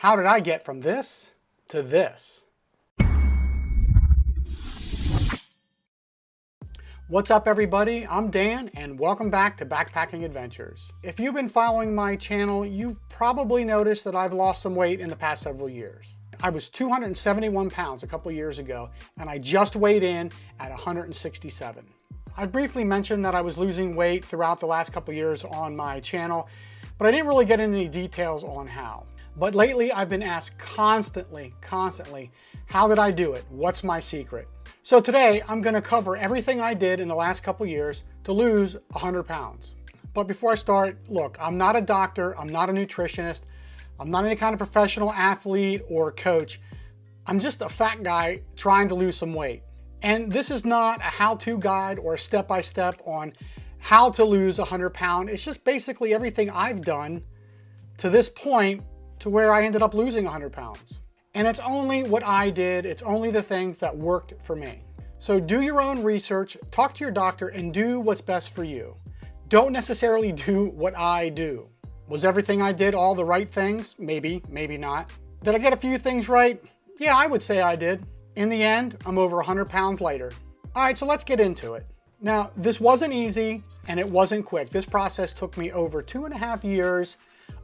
How did I get from this to this? What's up everybody, I'm Dan and welcome back to Backpacking Adventures. If you've been following my channel, you've probably noticed that I've lost some weight in the past several years. I was 271 pounds a couple years ago and I just weighed in at 167. I briefly mentioned that I was losing weight throughout the last couple years on my channel, but I didn't really get into any details on how. But lately I've been asked constantly, how did I do it? What's my secret? So today I'm going to cover everything I did in the last couple years to lose 100 pounds. But before I start, look, I'm not a doctor, I'm not a nutritionist, I'm not any kind of professional athlete or coach. I'm just a fat guy trying to lose some weight. And this is not a how-to guide or a step-by-step on how to lose 100 pounds. It's just basically everything I've done to this point to where I ended up losing 100 pounds. And it's only what I did, it's only the things that worked for me. So do your own research, talk to your doctor, and do what's best for you. Don't necessarily do what I do. Was everything I did all the right things? Maybe, maybe not. Did I get a few things right? Yeah, I would say I did. In the end, I'm over 100 pounds lighter. All right, so let's get into it. Now, this wasn't easy and it wasn't quick. This process took me over 2.5 years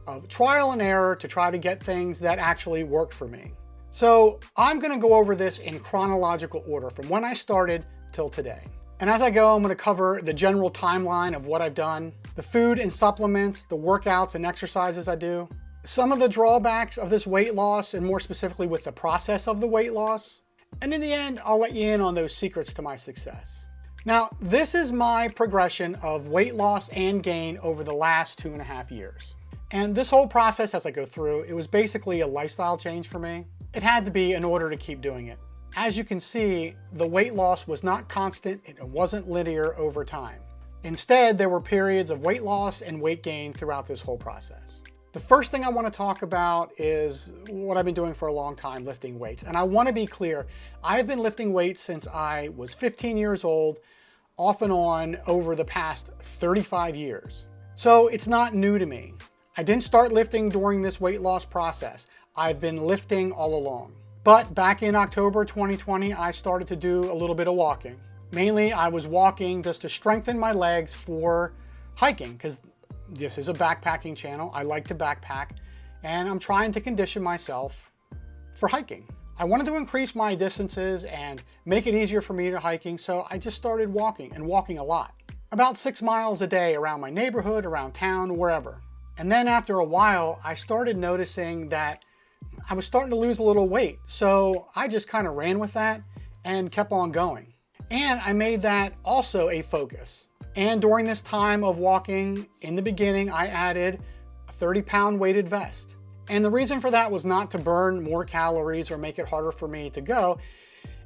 of trial and error to try to get things that actually worked for me. So I'm gonna go over this in chronological order from when I started till today. And as I go, I'm gonna cover the general timeline of what I've done, the food and supplements, the workouts and exercises I do, some of the drawbacks of this weight loss, and more specifically with the process of the weight loss. And in the end, I'll let you in on those secrets to my success. Now, this is my progression of weight loss and gain over the last 2.5 years. And this whole process as I go through, it was basically a lifestyle change for me. It had to be in order to keep doing it. As you can see, the weight loss was not constant, it wasn't linear over time. Instead, there were periods of weight loss and weight gain throughout this whole process. The first thing I want to talk about is what I've been doing for a long time, lifting weights. And I want to be clear, I've been lifting weights since I was 15 years old, off and on over the past 35 years. So it's not new to me. I didn't start lifting during this weight loss process. I've been lifting all along. But back in October 2020, I started to do a little bit of walking. Mainly, I was walking just to strengthen my legs for hiking, because this is a backpacking channel. I like to backpack, and I'm trying to condition myself for hiking. I wanted to increase my distances and make it easier for me to hiking, so I just started walking, and walking a lot. About 6 miles a day around my neighborhood, around town, wherever. And then after a while, I started noticing that I was starting to lose a little weight. So I just kind of ran with that and kept on going. And I made that also a focus. And during this time of walking, in the beginning, I added a 30-pound weighted vest. And the reason for that was not to burn more calories or make it harder for me to go.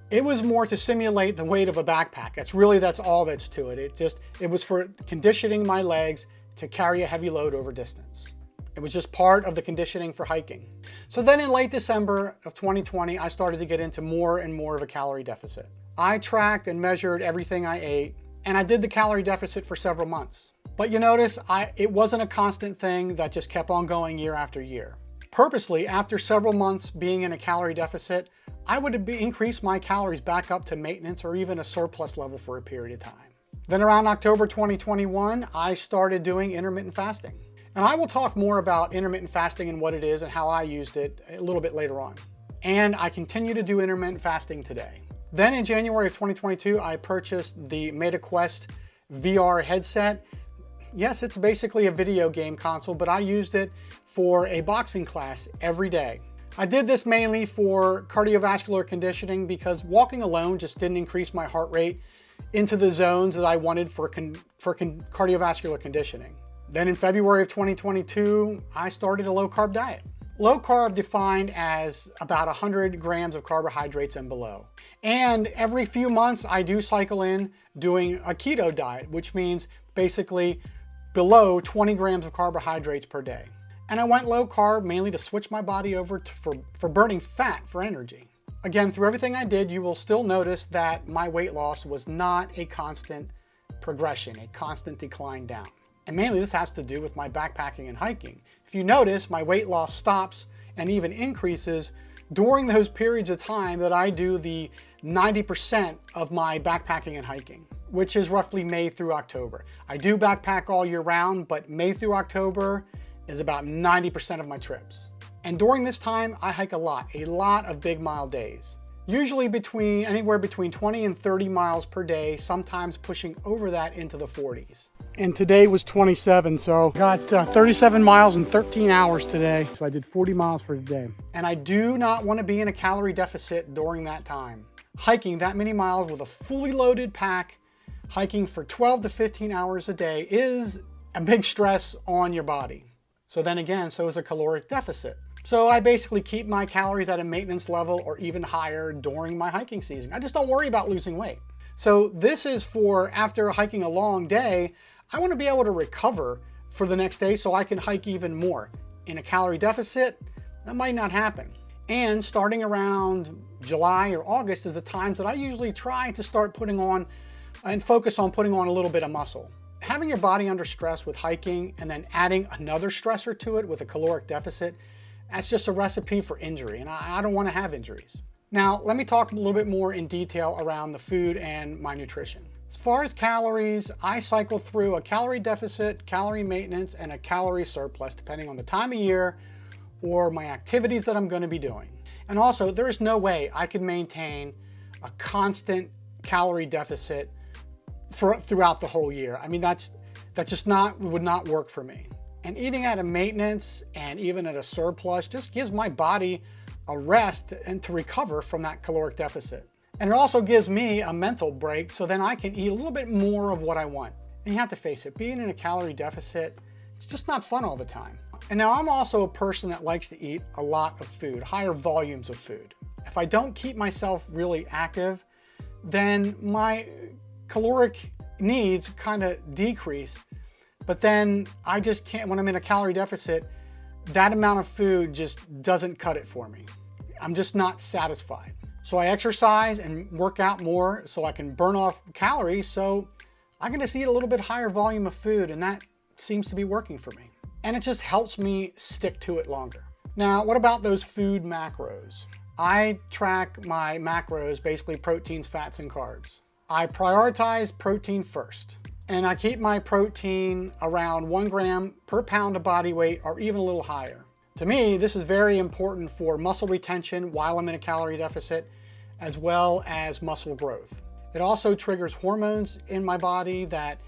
It was more to simulate the weight of a backpack. That's all that's to it. It was for conditioning my legs to carry a heavy load over distance. It was just part of the conditioning for hiking. So then in late December of 2020, I started to get into more and more of a calorie deficit. I tracked and measured everything I ate, and I did the calorie deficit for several months. But you notice, it wasn't a constant thing that just kept on going year after year. Purposely, after several months being in a calorie deficit, I would increase my calories back up to maintenance or even a surplus level for a period of time. Then around October 2021, I started doing intermittent fasting. And I will talk more about intermittent fasting and what it is and how I used it a little bit later on. And I continue to do intermittent fasting today. Then in January of 2022, I purchased the MetaQuest VR headset. Yes, it's basically a video game console, but I used it for a boxing class every day. I did this mainly for cardiovascular conditioning because walking alone just didn't increase my heart rate into the zones that I wanted for cardiovascular conditioning. Then in February of 2022, I started a low-carb diet. Low carb defined as about 100 grams of carbohydrates and below. And every few months, I do cycle in doing a keto diet, which means basically below 20 grams of carbohydrates per day. And I went low carb mainly to switch my body over for burning fat for energy. Again, through everything I did, you will still notice that my weight loss was not a constant progression, a constant decline down. And mainly this has to do with my backpacking and hiking. If you notice, my weight loss stops and even increases during those periods of time that I do the 90% of my backpacking and hiking, which is roughly May through October. I do backpack all year round, but May through October is about 90% of my trips. And during this time, I hike a lot of big mile days. Usually anywhere between 20 and 30 miles per day, sometimes pushing over that into the 40s. And today was 27, so got 37 miles in 13 hours today. So I did 40 miles for today. And I do not want to be in a calorie deficit during that time. Hiking that many miles with a fully loaded pack, hiking for 12 to 15 hours a day is a big stress on your body. So then again, so is a caloric deficit. So I basically keep my calories at a maintenance level or even higher during my hiking season. I just don't worry about losing weight. So this is for after hiking a long day, I want to be able to recover for the next day so I can hike even more. In a calorie deficit, that might not happen. And starting around July or August is the times that I usually try to start putting on and focus on putting on a little bit of muscle. Having your body under stress with hiking and then adding another stressor to it with a caloric deficit, that's just a recipe for injury, and I don't want to have injuries. Now, let me talk a little bit more in detail around the food and my nutrition. As far as calories, I cycle through a calorie deficit, calorie maintenance, and a calorie surplus, depending on the time of year or my activities that I'm going to be doing. And also, there is no way I could maintain a constant calorie deficit throughout the whole year. I mean, that just would not work for me. And eating at a maintenance and even at a surplus just gives my body a rest and to recover from that caloric deficit. And it also gives me a mental break so then I can eat a little bit more of what I want. And you have to face it, being in a calorie deficit, it's just not fun all the time. And now I'm also a person that likes to eat a lot of food, higher volumes of food. If I don't keep myself really active, then my caloric needs kind of decrease. But then I just can't, when I'm in a calorie deficit, that amount of food just doesn't cut it for me. I'm just not satisfied. So I exercise and work out more so I can burn off calories, so I can just eat a little bit higher volume of food, and that seems to be working for me. And it just helps me stick to it longer. Now, what about those food macros? I track my macros, basically proteins, fats, and carbs. I prioritize protein first. And I keep my protein around 1 gram per pound of body weight or even a little higher. To me, this is very important for muscle retention while I'm in a calorie deficit, as well as muscle growth. It also triggers hormones in my body that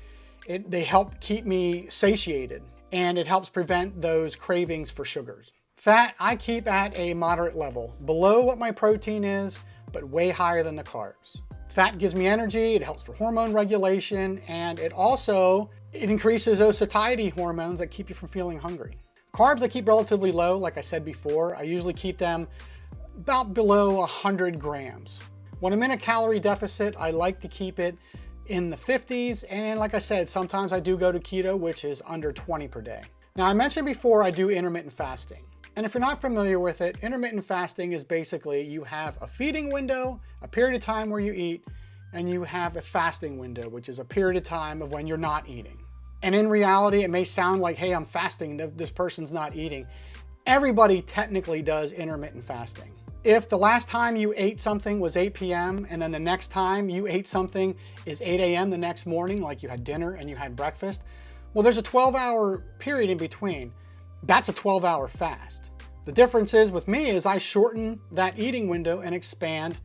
they help keep me satiated, and it helps prevent those cravings for sugars. Fat, I keep at a moderate level, below what my protein is, but way higher than the carbs. Fat gives me energy, it helps for hormone regulation, and it increases those satiety hormones that keep you from feeling hungry. Carbs I keep relatively low, like I said before. I usually keep them about below 100 grams. When I'm in a calorie deficit, I like to keep it in the 50s, and like I said, sometimes I do go to keto, which is under 20 per day. Now, I mentioned before I do intermittent fasting. And if you're not familiar with it, intermittent fasting is basically you have a feeding window, a period of time where you eat, and you have a fasting window, which is a period of time of when you're not eating. And in reality, it may sound like, hey, I'm fasting, this person's not eating. Everybody technically does intermittent fasting. If the last time you ate something was 8 p.m. and then the next time you ate something is 8 a.m. the next morning, like you had dinner and you had breakfast, well, there's a 12-hour period in between. That's a 12-hour fast. The difference is with me is I shorten that eating window and expand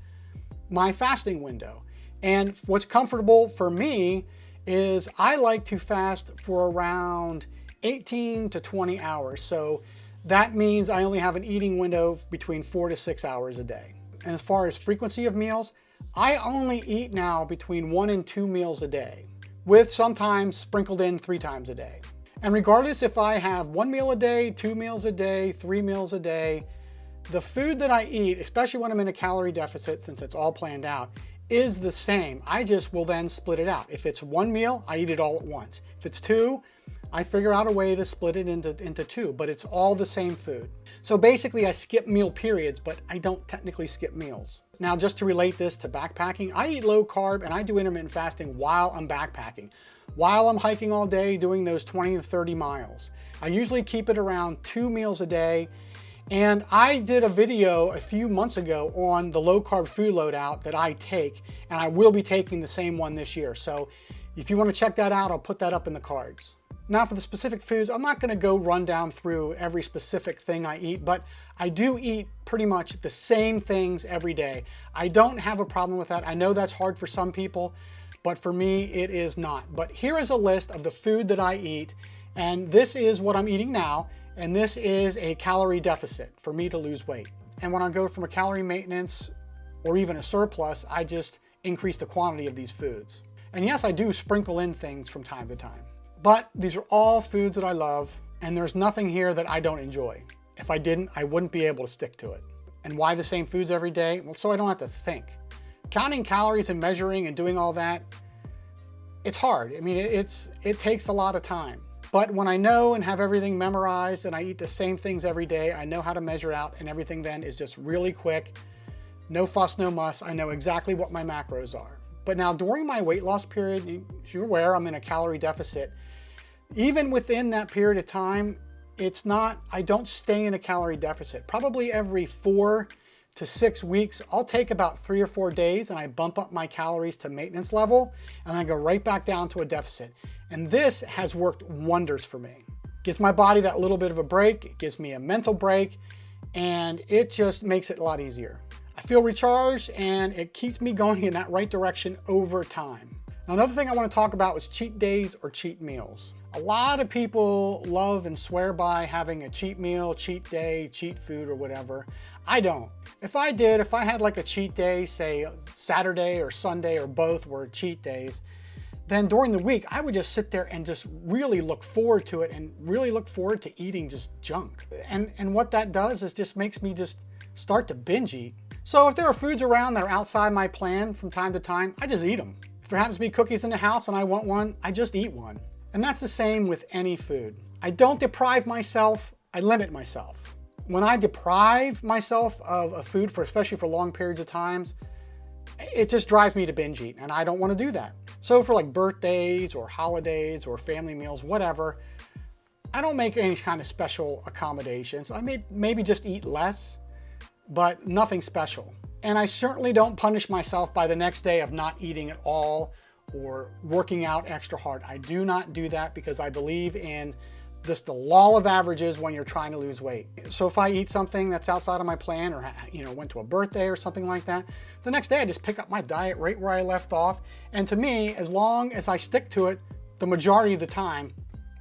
my fasting window. And what's comfortable for me is I like to fast for around 18 to 20 hours. So that means I only have an eating window between 4 to 6 hours a day. And as far as frequency of meals, I only eat now between 1 and 2 meals a day, with sometimes sprinkled in 3 times a day. And regardless if I have 1 meal a day, 2 meals a day, 3 meals a day, the food that I eat, especially when I'm in a calorie deficit, since it's all planned out, is the same. I just will then split it out. If it's 1 meal, I eat it all at once. If it's 2, I figure out a way to split it into 2, but it's all the same food. So basically I skip meal periods, but I don't technically skip meals. Now, just to relate this to backpacking, I eat low carb and I do intermittent fasting while I'm backpacking. While I'm hiking all day, doing those 20 to 30 miles. I usually keep it around 2 meals a day, And I did a video a few months ago on the low carb food loadout that I take, and I will be taking the same one this year. So if you want to check that out, I'll put that up in the cards. Now for the specific foods, I'm not going to go run down through every specific thing I eat, but I do eat pretty much the same things every day. I don't have a problem with that. I know that's hard for some people, but for me, it is not. But here is a list of the food that I eat, and this is what I'm eating now, and this is a calorie deficit for me to lose weight. And when I go from a calorie maintenance or even a surplus, I just increase the quantity of these foods. And yes, I do sprinkle in things from time to time. But these are all foods that I love, and there's nothing here that I don't enjoy. If I didn't, I wouldn't be able to stick to it. And why the same foods every day? Well, so I don't have to think. Counting calories and measuring and doing all that, it's hard. I mean, it takes a lot of time. But when I know and have everything memorized and I eat the same things every day, I know how to measure out, and everything then is just really quick. No fuss, no muss. I know exactly what my macros are. But now during my weight loss period, as you're aware, I'm in a calorie deficit. Even within that period of time, I don't stay in a calorie deficit. Probably every 4 to 6 weeks, I'll take about 3 or 4 days and I bump up my calories to maintenance level, and I go right back down to a deficit. And this has worked wonders for me. It gives my body that little bit of a break, it gives me a mental break, and it just makes it a lot easier. I feel recharged, and it keeps me going in that right direction over time. Now, another thing I want to talk about was cheat days or cheat meals. A lot of people love and swear by having a cheat meal, cheat day, cheat food, or whatever. I don't. If I had like a cheat day, say Saturday or Sunday or both were cheat days, then during the week, I would just sit there and just really look forward to it and really look forward to eating just junk. And what that does is just makes me just start to binge eat. So if there are foods around that are outside my plan from time to time, I just eat them. If there happens to be cookies in the house and I want one, I just eat one. And that's the same with any food. I don't deprive myself, I limit myself. When I deprive myself of a food, especially for long periods of times, it just drives me to binge eat, and I don't want to do that. So for like birthdays or holidays or family meals, whatever, I don't make any kind of special accommodations. I may maybe just eat less, but nothing special. And I certainly don't punish myself by the next day of not eating at all or working out extra hard. I do not do that because I believe in just the law of averages when you're trying to lose weight. So if I eat something that's outside of my plan, or went to a birthday or something like that, the next day I just pick up my diet right where I left off. And to me, as long as I stick to it the majority of the time,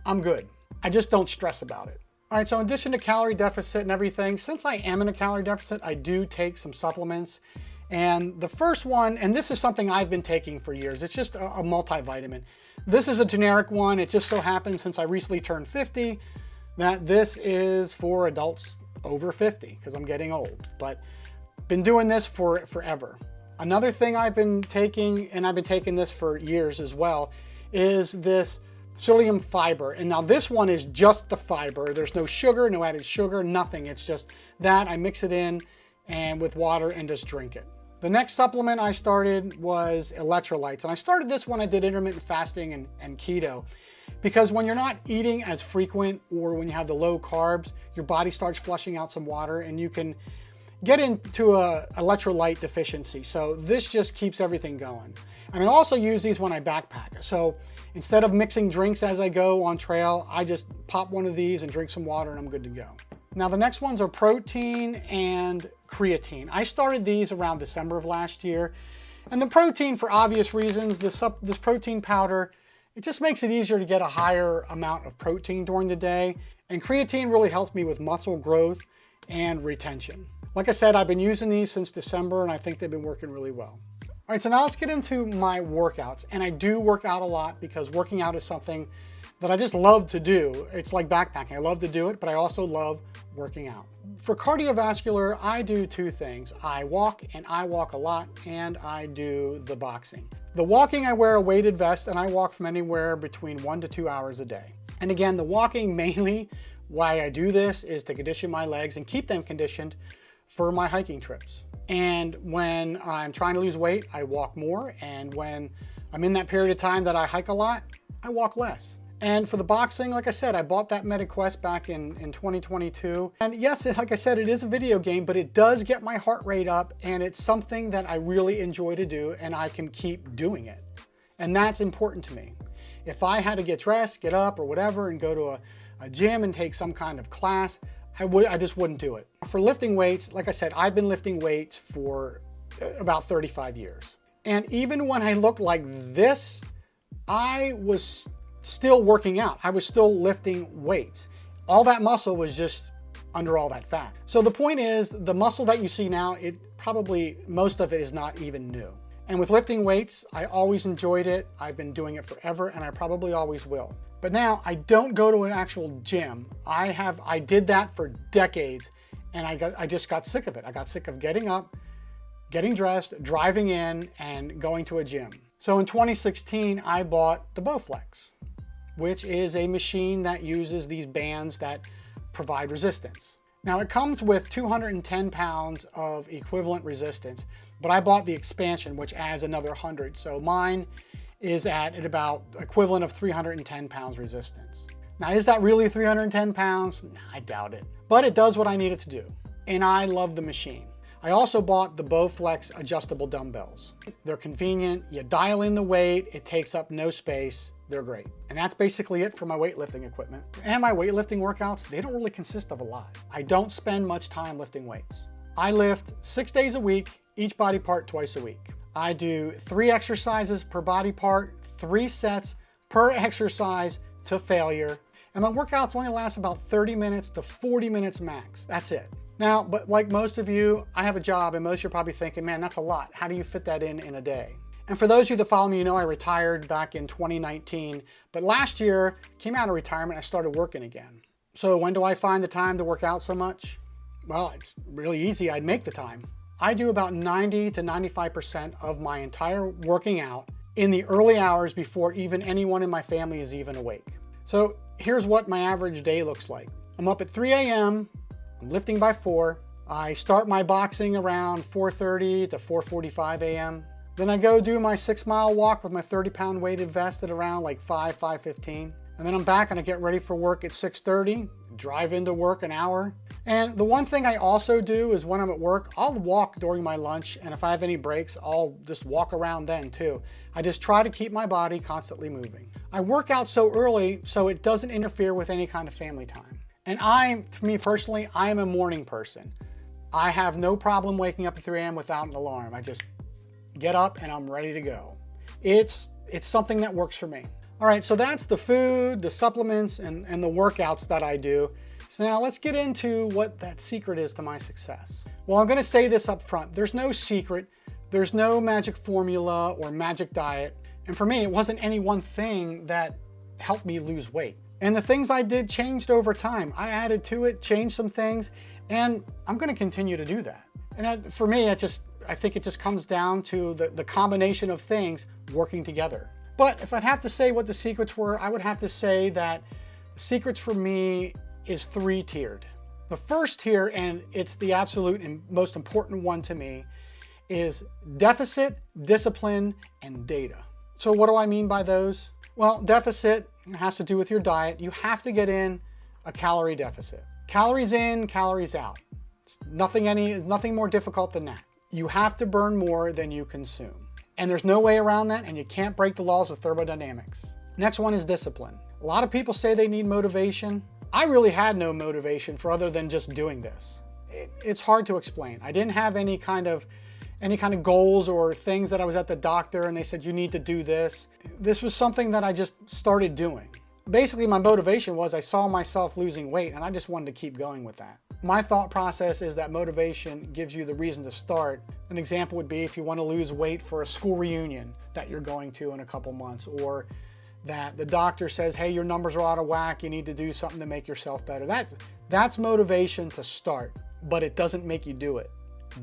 I'm good. I just don't stress about it. All right, so in addition to calorie deficit and everything, since I am in a calorie deficit, I do take some supplements. And the first one, and this is something I've been taking for years, it's just a multivitamin. This is a generic one. It just so happens, since I recently turned 50, that this is for adults over 50 because I'm getting old, but been doing this for forever. Another thing I've been taking, and I've been taking this for years as well, is this psyllium fiber. And now this one is just the fiber. There's no sugar, no added sugar, nothing. It's just that. I mix it in and with water and just drink it. The next supplement I started was electrolytes. And I started this when I did intermittent fasting and keto, because when you're not eating as frequent, or when you have the low carbs, your body starts flushing out some water and you can get into a electrolyte deficiency. So this just keeps everything going. And I also use these when I backpack. So instead of mixing drinks as I go on trail, I just pop one of these and drink some water and I'm good to go. Now the next ones are protein and creatine. I started these around December of last year. And the protein, for obvious reasons, this protein powder, it just makes it easier to get a higher amount of protein during the day. And creatine really helps me with muscle growth and retention. Like I said, I've been using these since December and I think they've been working really well. All right, so now let's get into my workouts. And I do work out a lot because working out is something that I just love to do. It's like backpacking. I love to do it, but I also love working out. For cardiovascular, I do two things. I walk, and I walk a lot, and I do the boxing. The walking, I wear a weighted vest, and I walk from anywhere between 1 to 2 hours a day. And again, the walking mainly, why I do this is to condition my legs and keep them conditioned for my hiking trips. And when I'm trying to lose weight, I walk more. And when I'm in that period of time that I hike a lot, I walk less. And for the boxing, like I said, I bought that MetaQuest back in 2022. And yes, like I said, it is a video game, but it does get my heart rate up, and it's something that I really enjoy to do, and I can keep doing it. And that's important to me. If I had to get dressed, get up or whatever, and go to a gym and take some kind of class, I just wouldn't do it. For lifting weights, like I said, I've been lifting weights for about 35 years. And even when I looked like this, I was still working out. I was still lifting weights. All that muscle was just under all that fat. So the point is, the muscle that you see now, most of it is not even new. And with lifting weights, I always enjoyed it. I've been doing it forever, and I probably always will. But now I don't go to an actual gym. I did that for decades, and I just got sick of it. I got sick of getting up, getting dressed, driving in, and going to a gym. So in 2016, I bought the Bowflex, which is a machine that uses these bands that provide resistance. Now it comes with 210 pounds of equivalent resistance, but I bought the expansion, which adds another 100. So mine is at about equivalent of 310 pounds resistance. Now, is that really 310 pounds? I doubt it, but it does what I need it to do. And I love the machine. I also bought the Bowflex adjustable dumbbells. They're convenient. You dial in the weight. It takes up no space. They're great. And that's basically it for my weightlifting equipment. And my weightlifting workouts, they don't really consist of a lot. I don't spend much time lifting weights. I lift 6 days a week, each body part twice a week. I do 3 exercises per body part, 3 sets per exercise to failure. And my workouts only last about 30 minutes to 40 minutes max. That's it. Now, but like most of you, I have a job, and most of you are probably thinking, man, that's a lot. How do you fit that in a day? And for those of you that follow me, you know I retired back in 2019. But last year, came out of retirement, I started working again. So when do I find the time to work out so much? Well, it's really easy. I'd make the time. I do about 90 to 95% of my entire working out in the early hours before even anyone in my family is even awake. So here's what my average day looks like. I'm up at 3 a.m., I'm lifting by 4. I start my boxing around 4:30 to 4:45 a.m. Then I go do my 6-mile walk with my 30-pound weighted vest at around like 5:15. And then I'm back and I get ready for work at 6:30, drive into work an hour. And the one thing I also do is when I'm at work, I'll walk during my lunch, and if I have any breaks, I'll just walk around then too. I just try to keep my body constantly moving. I work out so early so it doesn't interfere with any kind of family time. And for me personally, I am a morning person. I have no problem waking up at 3 a.m. without an alarm. I just get up and I'm ready to go. It's something that works for me. All right, so that's the food, the supplements, and the workouts that I do. So now let's get into what that secret is to my success. Well, I'm gonna say this up front. There's no secret. There's no magic formula or magic diet. And for me, it wasn't any one thing that helped me lose weight. And the things I did changed over time. I added to it, changed some things, and I'm gonna continue to do that. And for me, I think it just comes down to the combination of things working together. But if I'd have to say what the secrets were, I would have to say that the secrets for me is 3-tiered. The first tier, and it's the absolute and most important one to me, is deficit, discipline, and data. So what do I mean by those? Well, deficit has to do with your diet. You have to get in a calorie deficit. Calories in, calories out. It's nothing more difficult than that. You have to burn more than you consume. And there's no way around that, and you can't break the laws of thermodynamics. Next one is discipline. A lot of people say they need motivation. I really had no motivation for other than just doing this. It's hard to explain. I didn't have any kind of goals or things that I was at the doctor and they said, you need to do this. This was something that I just started doing. Basically, my motivation was I saw myself losing weight and I just wanted to keep going with that. My thought process is that motivation gives you the reason to start. An example would be if you want to lose weight for a school reunion that you're going to in a couple months, or that the doctor says, hey, your numbers are out of whack, you need to do something to make yourself better. That's motivation to start, but it doesn't make you do it.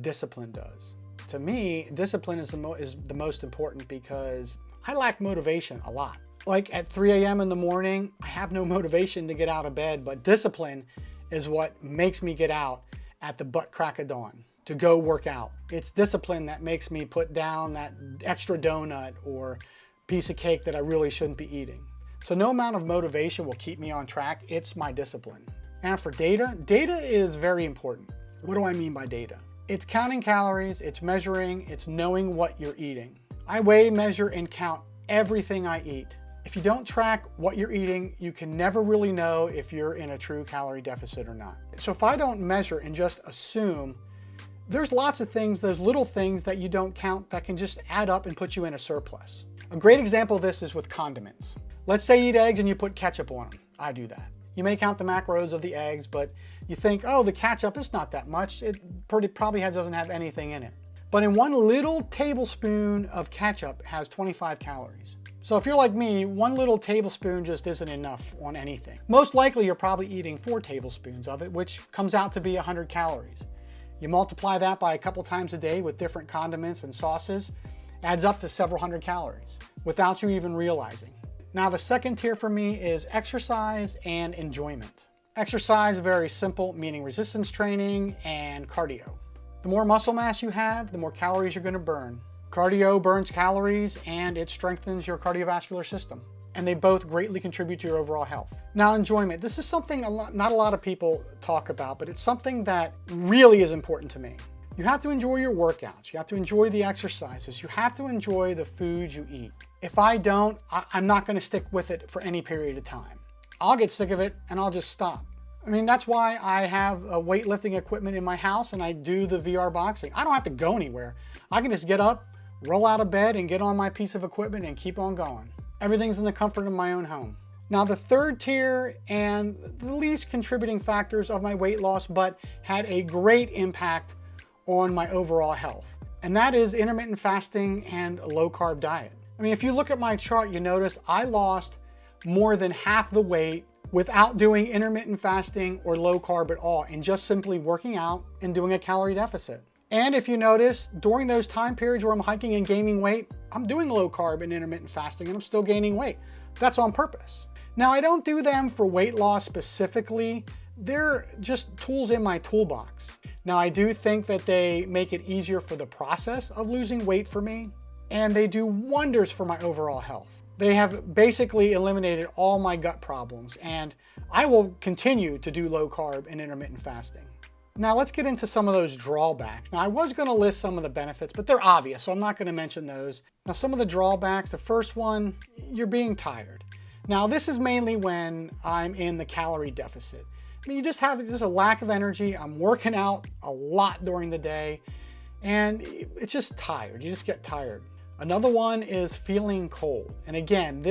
Discipline does. To me, discipline is the most important because I lack motivation a lot. Like at 3 a.m. in the morning, I have no motivation to get out of bed, but discipline is what makes me get out at the butt crack of dawn to go work out. It's discipline that makes me put down that extra donut or piece of cake that I really shouldn't be eating. So no amount of motivation will keep me on track. It's my discipline. And for data, data is very important. What do I mean by data? It's counting calories, it's measuring, it's knowing what you're eating. I weigh, measure, and count everything I eat. If you don't track what you're eating, you can never really know if you're in a true calorie deficit or not. So if I don't measure and just assume, there's lots of things, those little things that you don't count that can just add up and put you in a surplus. A great example of this is with condiments. Let's say you eat eggs and you put ketchup on them. I do that. You may count the macros of the eggs, but you think, oh, the ketchup is not that much. It probably doesn't have anything in it. But in one little tablespoon of ketchup has 25 calories. So if you're like me, one little tablespoon just isn't enough on anything. Most likely you're probably eating 4 tablespoons of it, which comes out to be 100 calories. You multiply that by a couple times a day with different condiments and sauces, adds up to several hundred calories without you even realizing. Now the second tier for me is exercise and enjoyment. Exercise, very simple, meaning resistance training and cardio. The more muscle mass you have, the more calories you're going to burn. Cardio burns calories and it strengthens your cardiovascular system. And they both greatly contribute to your overall health. Now enjoyment, this is something not a lot of people talk about, but it's something that really is important to me. You have to enjoy your workouts. You have to enjoy the exercises. You have to enjoy the foods you eat. If I don't, I'm not going to stick with it for any period of time. I'll get sick of it and I'll just stop. I mean, that's why I have weightlifting equipment in my house and I do the VR boxing. I don't have to go anywhere. I can just get up, roll out of bed and get on my piece of equipment and keep on going. Everything's in the comfort of my own home. Now the third tier and the least contributing factors of my weight loss, but had a great impact on my overall health. And that is intermittent fasting and a low carb diet. I mean, if you look at my chart, you notice I lost more than half the weight without doing intermittent fasting or low carb at all, and just simply working out and doing a calorie deficit. And if you notice, during those time periods where I'm hiking and gaining weight, I'm doing low carb and intermittent fasting and I'm still gaining weight. That's on purpose. Now, I don't do them for weight loss specifically. They're just tools in my toolbox. Now, I do think that they make it easier for the process of losing weight for me, and they do wonders for my overall health. They have basically eliminated all my gut problems, and I will continue to do low carb and intermittent fasting. Now, let's get into some of those drawbacks. Now, I was going to list some of the benefits, but they're obvious, so I'm not going to mention those. Now, some of the drawbacks, the first one, you're being tired. Now, this is mainly when I'm in the calorie deficit. I mean, you just have a lack of energy. I'm working out a lot during the day and it's just tired. You just get tired. Another one is feeling cold. And again,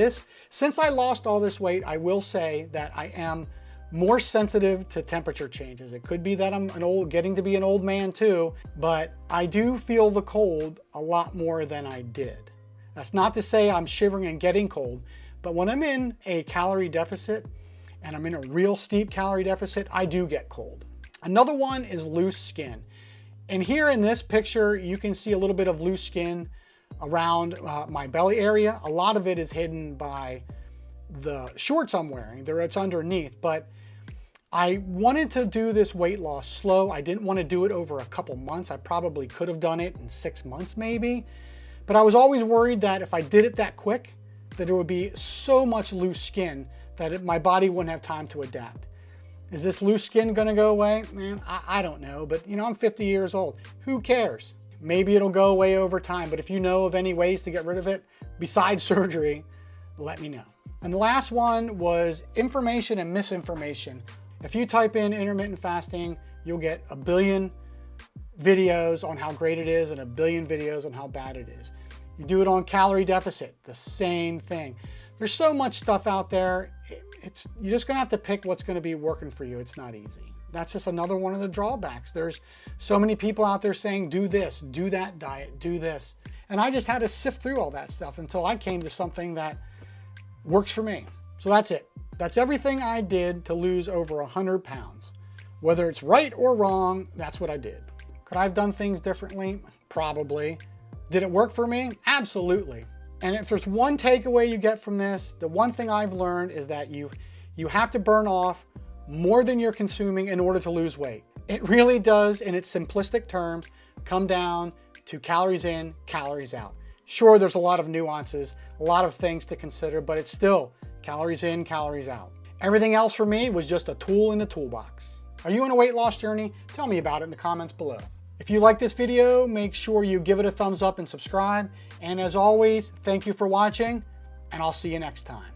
since I lost all this weight, I will say that I am more sensitive to temperature changes. It could be that I'm getting to be an old man too, but I do feel the cold a lot more than I did. That's not to say I'm shivering and getting cold, but when I'm in a calorie deficit, and I'm in a real steep calorie deficit, I do get cold. Another one is loose skin. And here in this picture, you can see a little bit of loose skin around my belly area. A lot of it is hidden by the shorts I'm wearing. It's underneath, but I wanted to do this weight loss slow. I didn't want to do it over a couple months. I probably could have done it in 6 months maybe, but I was always worried that if I did it that quick, that there would be so much loose skin that my body wouldn't have time to adapt. Is this loose skin gonna go away? Man, I don't know, but you know, I'm 50 years old. Who cares? Maybe it'll go away over time, but if you know of any ways to get rid of it, besides surgery, let me know. And the last one was information and misinformation. If you type in intermittent fasting, you'll get a billion videos on how great it is and a billion videos on how bad it is. You do it on calorie deficit, the same thing. There's so much stuff out there. You're just gonna have to pick what's gonna be working for you. It's not easy. That's just another one of the drawbacks. There's so many people out there saying, do this, do that diet, do this. And I just had to sift through all that stuff until I came to something that works for me. So that's it. That's everything I did to lose over 100 pounds. Whether it's right or wrong, that's what I did. Could I have done things differently? Probably. Did it work for me? Absolutely. And if there's one takeaway you get from this, the one thing I've learned is that you have to burn off more than you're consuming in order to lose weight. It really does, in its simplistic terms, come down to calories in, calories out. Sure, there's a lot of nuances, a lot of things to consider, but it's still Calories in, calories out. Everything else for me was just a tool in the toolbox. Are you on a weight loss journey? Tell me about it in the comments below. If you like this video, make sure you give it a thumbs up and subscribe. And as always, thank you for watching, and I'll see you next time.